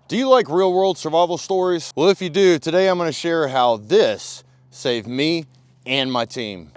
Do you like real world survival stories? Well, if you do, today I'm going to share how this saved me and my team.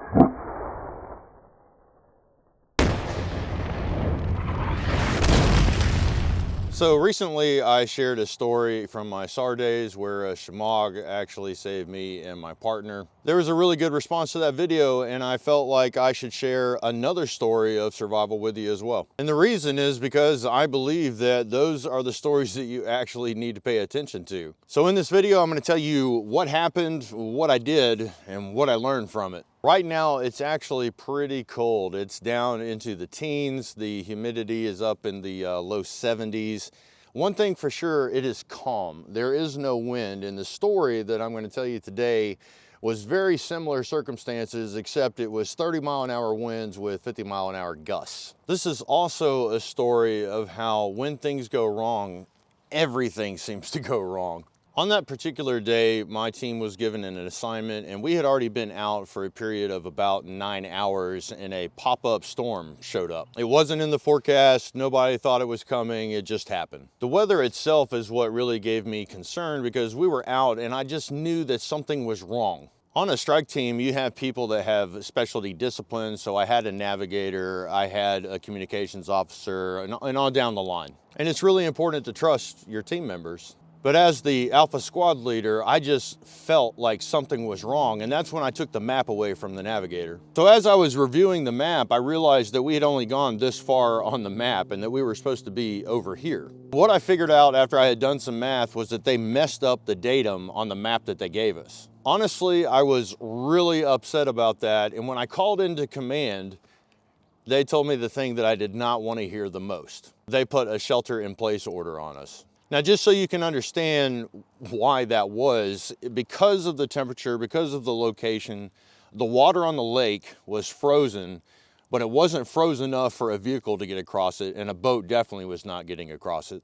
So recently I shared a story from my SAR days where a shemagh actually saved me and my partner. There was a really good response to that video, and I felt like I should share another story of survival with you as well. And the reason is because I believe that those are the stories that you actually need to pay attention to. So in this video, I'm going to tell you what happened, what I did, and what I learned from it. Right now, it's actually pretty cold. It's down into the teens. The humidity is up in the low 70s. One thing for sure, it is calm. There is no wind. And the story that I'm going to tell you today was very similar circumstances, except it was 30-mile-an-hour winds with 50-mile-an-hour gusts. This is also a story of how when things go wrong, everything seems to go wrong. On that particular day, my team was given an assignment, and we had already been out for a period of about 9 hours, and a pop-up storm showed up. It wasn't in the forecast. Nobody thought it was coming. It just happened. The weather itself is what really gave me concern, because we were out and I just knew that something was wrong. On a strike team, you have people that have specialty disciplines. So I had a navigator, I had a communications officer, and on down the line. And it's really important to trust your team members. But as the Alpha Squad leader, I just felt like something was wrong, and that's when I took the map away from the navigator. So as I was reviewing the map, I realized that we had only gone this far on the map and that we were supposed to be over here. What I figured out after I had done some math was that they messed up the datum on the map that they gave us. Honestly, I was really upset about that, and when I called into command, they told me the thing that I did not want to hear the most. They put a shelter-in-place order on us. Now, just so you can understand why that was, because of the temperature, because of the location, the water on the lake was frozen, but it wasn't frozen enough for a vehicle to get across it, and a boat definitely was not getting across it.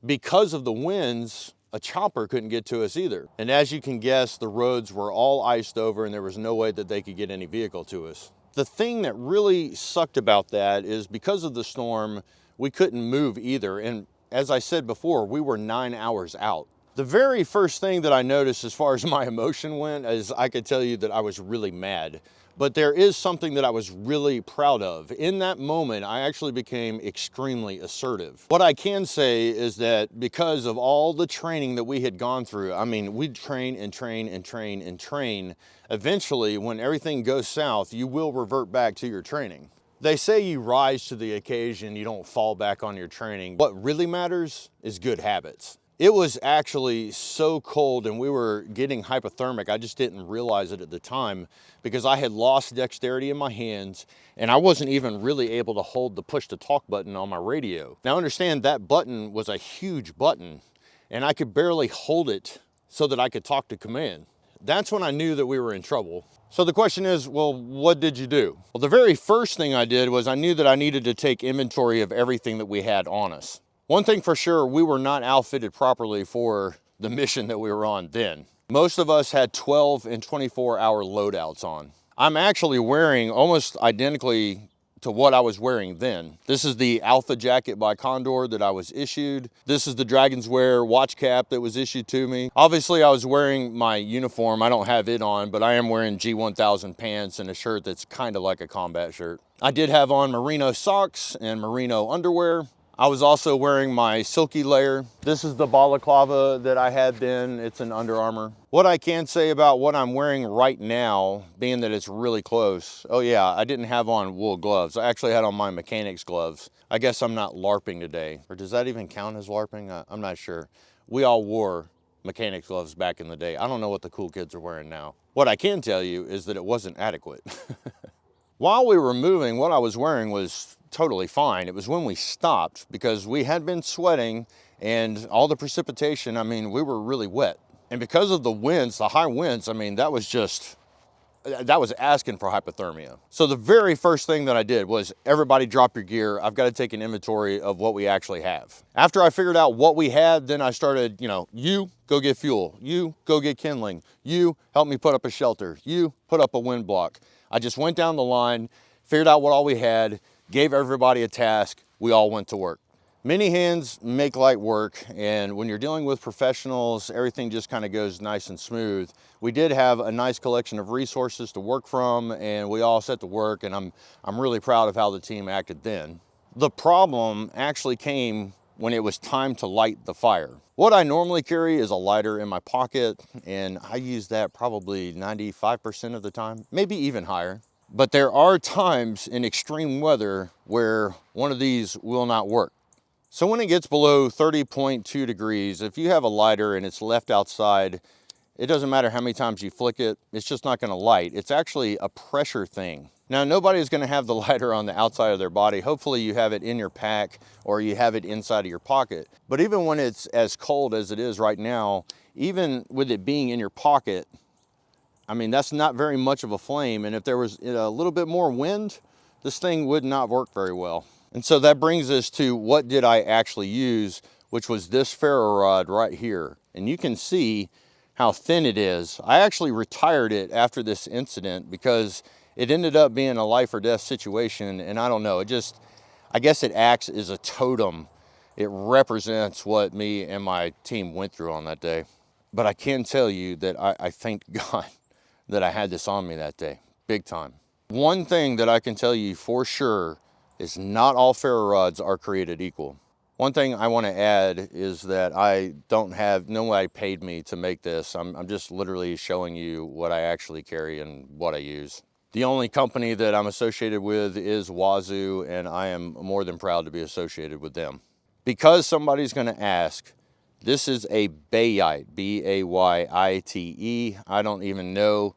Because of the winds, a chopper couldn't get to us either. And as you can guess, the roads were all iced over, and there was no way that they could get any vehicle to us. The thing that really sucked about that is because of the storm, we couldn't move either. And as I said before, we were 9 hours out. The very first thing that I noticed as far as my emotion went is I could tell you that I was really mad. But there is something that I was really proud of. In that moment, I actually became extremely assertive. What I can say is that because of all the training that we had gone through, I mean, we'd train and train and train and train. Eventually, when everything goes south, you will revert back to your training. They say you rise to the occasion, you don't fall back on your training. What really matters is good habits. It was actually so cold and we were getting hypothermic. I just didn't realize it at the time because I had lost dexterity in my hands and I wasn't even really able to hold the push to talk button on my radio. Now understand that button was a huge button and I could barely hold it so that I could talk to command. That's when I knew that we were in trouble. So the question is, well, what did you do? Well, the very first thing I did was I knew that I needed to take inventory of everything that we had on us. One thing for sure, we were not outfitted properly for the mission that we were on then. Most of us had 12 and 24-hour loadouts on. I'm actually wearing almost identically to what I was wearing then. This is the Alpha jacket by Condor that I was issued. This is the Dragon's Wear watch cap that was issued to me. Obviously, I was wearing my uniform. I don't have it on, but I am wearing G1000 pants and a shirt that's kind of like a combat shirt. I did have on merino socks and merino underwear. I was also wearing my silky layer. This is the balaclava that I had then. It's an Under Armour. What I can say about what I'm wearing right now, being that it's really close. Oh yeah, I didn't have on wool gloves. I actually had on my mechanics gloves. I guess I'm not LARPing today. Or does that even count as LARPing? I'm not sure. We all wore mechanics gloves back in the day. I don't know what the cool kids are wearing now. What I can tell you is that it wasn't adequate. While we were moving, what I was wearing was totally fine. It was when we stopped because we had been sweating and all the precipitation, I mean, we were really wet. And because of the winds, the high winds, I mean, that was asking for hypothermia. So the very first thing that I did was everybody drop your gear. I've got to take an inventory of what we actually have. After I figured out what we had, then I started, you go get fuel. You go get kindling. You help me put up a shelter. You put up a wind block. I just went down the line, figured out what all we had, gave everybody a task. We all went to work. Many hands make light work, and when you're dealing with professionals, everything just kind of goes nice and smooth. We did have a nice collection of resources to work from, and we all set to work, and I'm really proud of how the team acted then. The problem actually came when it was time to light the fire. What I normally carry is a lighter in my pocket, and I use that probably 95% of the time, maybe even higher. But there are times in extreme weather where one of these will not work. So when it gets below 30.2 degrees, if you have a lighter and it's left outside, it doesn't matter how many times you flick it, it's just not gonna light. It's actually a pressure thing. Now, nobody's gonna have the lighter on the outside of their body. Hopefully you have it in your pack or you have it inside of your pocket. But even when it's as cold as it is right now, even with it being in your pocket, I mean, that's not very much of a flame. And if there was a little bit more wind, this thing would not work very well. And so that brings us to what did I actually use, which was this ferro rod right here. And you can see how thin it is. I actually retired it after this incident because it ended up being a life or death situation. And I don't know, I guess it acts as a totem. It represents what me and my team went through on that day. But I can tell you that I thank God that I had this on me that day, big time. One thing that I can tell you for sure is not all ferro rods are created equal. One thing I want to add is that nobody paid me to make this. I'm just literally showing you what I actually carry and what I use. The only company that I'm associated with is Wazoo, and I am more than proud to be associated with them. Because somebody's going to ask, this is a bayite, B-A-Y-I-T-E. I don't even know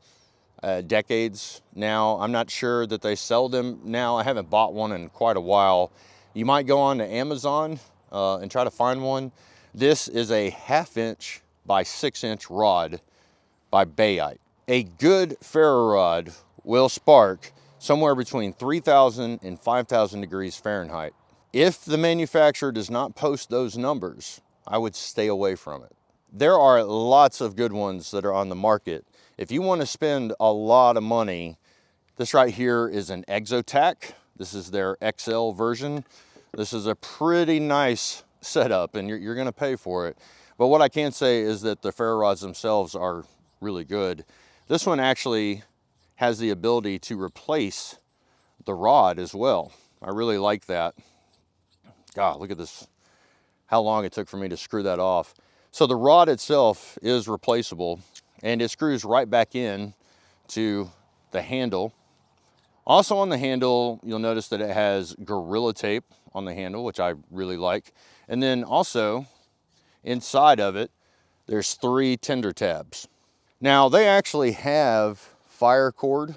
decades now. I'm not sure that they sell them now. I haven't bought one in quite a while. You might go on to Amazon and try to find one. This is a 1/2 inch by 6 inch rod by bayite. A good ferro rod will spark somewhere between 3,000 and 5,000 degrees Fahrenheit. If the manufacturer does not post those numbers, I would stay away from it. There are lots of good ones that are on the market. If you want to spend a lot of money, this right here is an Exotac. This is their XL version. This is a pretty nice setup, and you're going to pay for it. But what I can say is that the ferro rods themselves are really good. This one actually has the ability to replace the rod as well. I really like that. God, look at this, how long it took for me to screw that off. So the rod itself is replaceable, and it screws right back in to the handle. Also on the handle, you'll notice that it has Gorilla Tape on the handle, which I really like. And then also inside of it, there's 3 tender tabs. Now they actually have fire cord,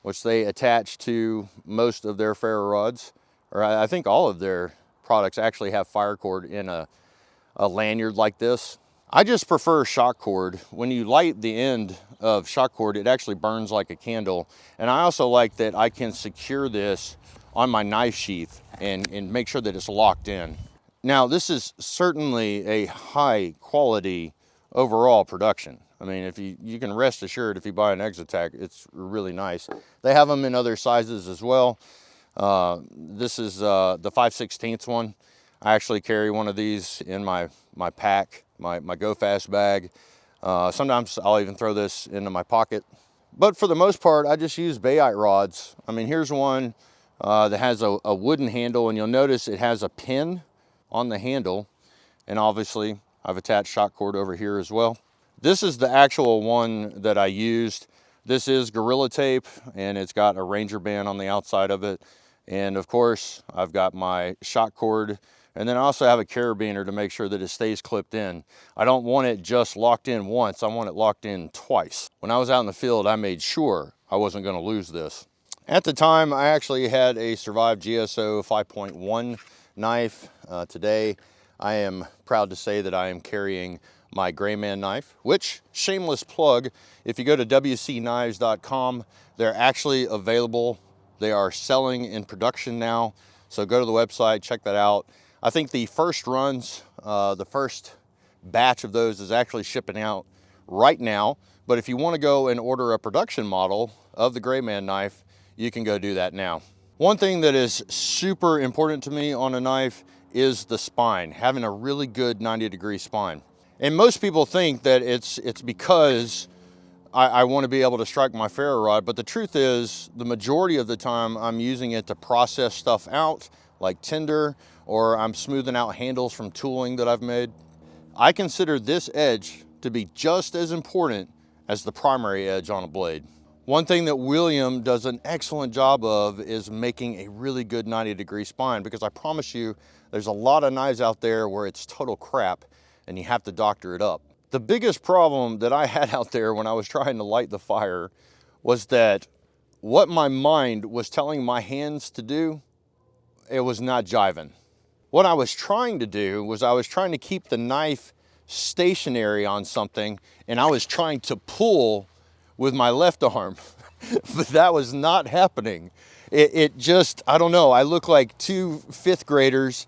which they attach to most of their ferro rods, or I think all of their products actually have fire cord in a lanyard like this. I just prefer shock cord. When you light the end of shock cord, it actually burns like a candle. And I also like that I can secure this on my knife sheath and make sure that it's locked in. Now, this is certainly a high quality overall production. I mean, if you can rest assured if you buy an Exotac, it's really nice. They have them in other sizes as well. This is the 5/16 one. I actually carry one of these in my pack, my Go Fast bag. Sometimes I'll even throw this into my pocket. But for the most part, I just use bayite rods. I mean, here's one that has a wooden handle, and you'll notice it has a pin on the handle. And obviously, I've attached shock cord over here as well. This is the actual one that I used. This is Gorilla Tape, and it's got a Ranger band on the outside of it. And of course, I've got my shock cord, and then I also have a carabiner to make sure that it stays clipped in. I don't want it just locked in once, I want it locked in twice. When I was out in the field, I made sure I wasn't gonna lose this. At the time, I actually had a Survive GSO 5.1 knife. Today, I am proud to say that I am carrying my Gray Man knife, which, shameless plug, if you go to wcknives.com, they're actually available. They are selling in production now. So go to the website, check that out. I think the first runs, the first batch of those is actually shipping out right now. But if you want to go and order a production model of the Gray Man knife, you can go do that now. One thing that is super important to me on a knife is the spine, having a really good 90-degree spine. And most people think that it's because I want to be able to strike my ferro rod, but the truth is, the majority of the time I'm using it to process stuff out, like tinder, or I'm smoothing out handles from tooling that I've made. I consider this edge to be just as important as the primary edge on a blade. One thing that William does an excellent job of is making a really good 90-degree spine, because I promise you, there's a lot of knives out there where it's total crap and you have to doctor it up. The biggest problem that I had out there when I was trying to light the fire was that what my mind was telling my hands to do, it was not jiving. What I was trying to do was I was trying to keep the knife stationary on something, and I was trying to pull with my left arm, but that was not happening. It just, I don't know, I look like two fifth graders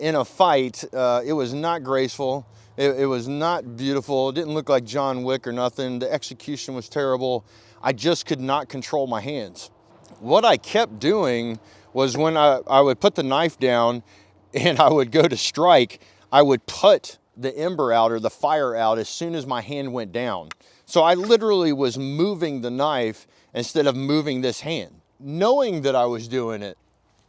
in a fight. It was not graceful. It was not beautiful. It didn't look like John Wick or nothing. The execution was terrible. I just could not control my hands. What I kept doing was when I would put the knife down and I would go to strike, I would put the ember out or the fire out as soon as my hand went down. So I literally was moving the knife instead of moving this hand, knowing that I was doing it.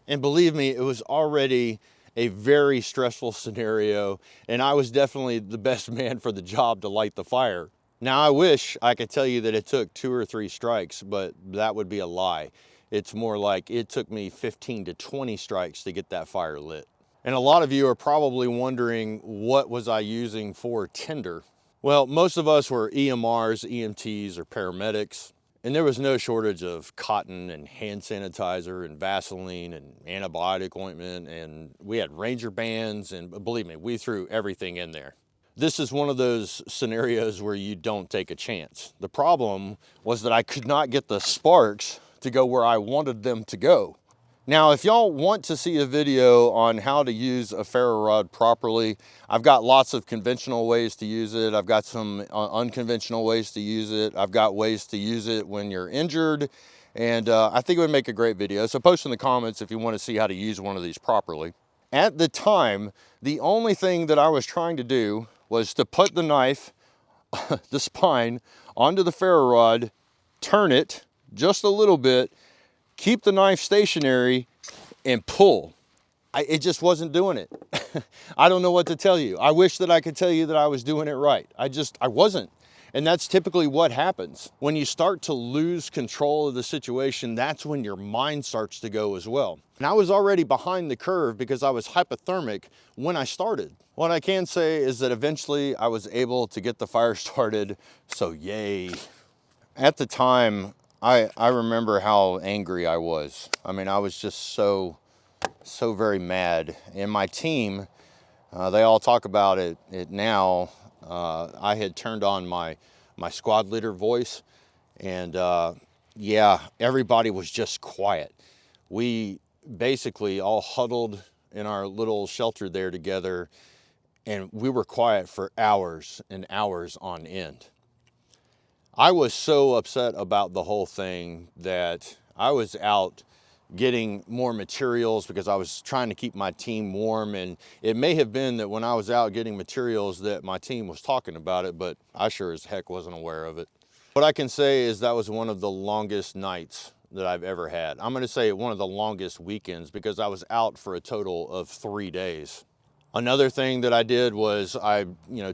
And believe me, it was already a very stressful scenario, and I was definitely the best man for the job to light the fire. Now, I wish I could tell you that it took 2 or 3 strikes, but that would be a lie. It's more like it took me 15 to 20 strikes to get that fire lit. And a lot of you are probably wondering, what was I using for tinder? Well, most of us were EMRs, EMTs, or paramedics. And there was no shortage of cotton and hand sanitizer and Vaseline and antibiotic ointment, and we had Ranger bands, and believe me, we threw everything in there. This is one of those scenarios where you don't take a chance. The problem was that I could not get the sparks to go where I wanted them to go. Now, if y'all want to see a video on how to use a ferro rod properly, I've got lots of conventional ways to use it. I've got some unconventional ways to use it. I've got ways to use it when you're injured. And I think it would make a great video. So post in the comments if you want to see how to use one of these properly. At the time, the only thing that I was trying to do was to put the knife, the spine, onto the ferro rod, turn it just a little bit, keep the knife stationary, and pull. It just wasn't doing it. I don't know what to tell you. I wish that I could tell you that I was doing it right. I wasn't. And that's typically what happens. When you start to lose control of the situation, that's when your mind starts to go as well. And I was already behind the curve because I was hypothermic when I started. What I can say is that eventually I was able to get the fire started, so yay. At the time, I remember how angry I was. I mean, I was just so very mad. And my team, they all talk about it now. I had turned on my squad leader voice, and yeah, everybody was just quiet. We basically all huddled in our little shelter there together, and we were quiet for hours and hours on end. I was so upset about the whole thing that I was out getting more materials because I was trying to keep my team warm, and it may have been that when I was out getting materials that my team was talking about it, but I sure as heck wasn't aware of it. What I can say is that was one of the longest nights that I've ever had. I'm going to say one of the longest weekends because I was out for a total of 3 days. Another thing that I did was I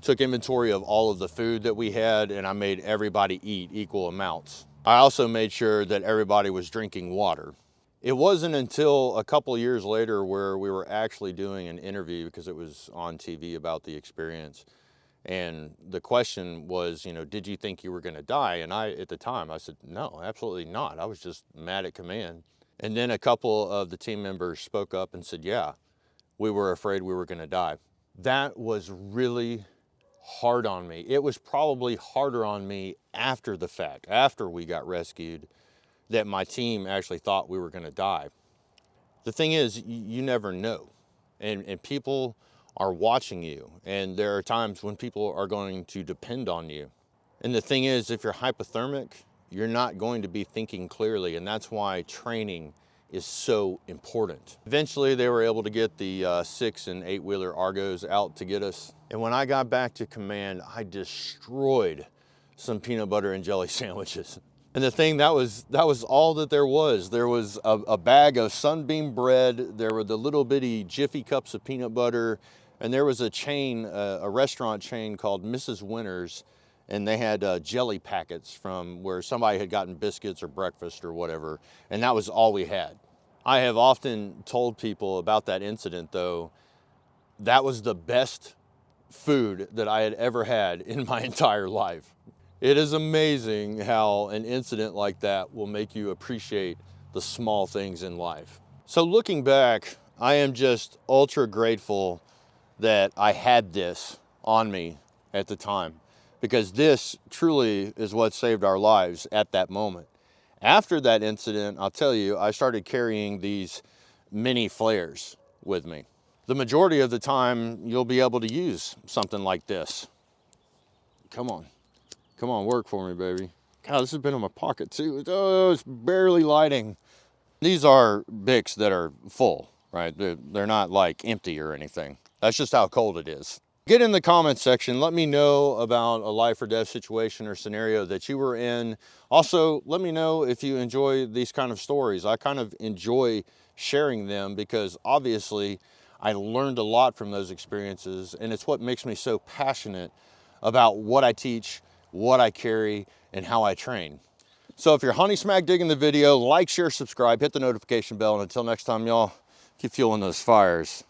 took inventory of all of the food that we had, and I made everybody eat equal amounts. I also made sure that everybody was drinking water. It wasn't until a couple years later where we were actually doing an interview, because it was on TV, about the experience. And the question was, did you think you were going to die? And at the time, I said, no, absolutely not. I was just mad at command. And then a couple of the team members spoke up and said, yeah, we were afraid we were going to die. That was really hard on me. It was probably harder on me after the fact, after we got rescued, that my team actually thought we were going to die. The thing is, you never know. And people are watching you. And there are times when people are going to depend on you. And the thing is, if you're hypothermic, you're not going to be thinking clearly. And that's why training is so important. Eventually they were able to get the 6 and 8 wheeler Argos out to get us. And when I got back to command, I destroyed some peanut butter and jelly sandwiches. And the thing, that was all that there was. There was a bag of Sunbeam bread, there were the little bitty Jiffy cups of peanut butter, and there was a chain, a restaurant chain called Mrs. Winter's, and they had jelly packets from where somebody had gotten biscuits or breakfast or whatever, and that was all we had. I have often told people about that incident though, that was the best food that I had ever had in my entire life. It is amazing how an incident like that will make you appreciate the small things in life. So looking back, I am just ultra grateful that I had this on me at the time, because this truly is what saved our lives at that moment. After that incident, I'll tell you, I started carrying these mini flares with me. The majority of the time, you'll be able to use something like this. Come on, work for me, baby. God, this has been in my pocket too. Oh, it's barely lighting. These are Bics that are full, right? They're not like empty or anything. That's just how cold it is. Get in the comments section. Let me know about a life or death situation or scenario that you were in. Also, let me know if you enjoy these kind of stories. I kind of enjoy sharing them because obviously I learned a lot from those experiences, and it's what makes me so passionate about what I teach, what I carry, and how I train. So if you're honey smack digging the video, like, share, subscribe, hit the notification bell, and until next time, y'all, keep fueling those fires.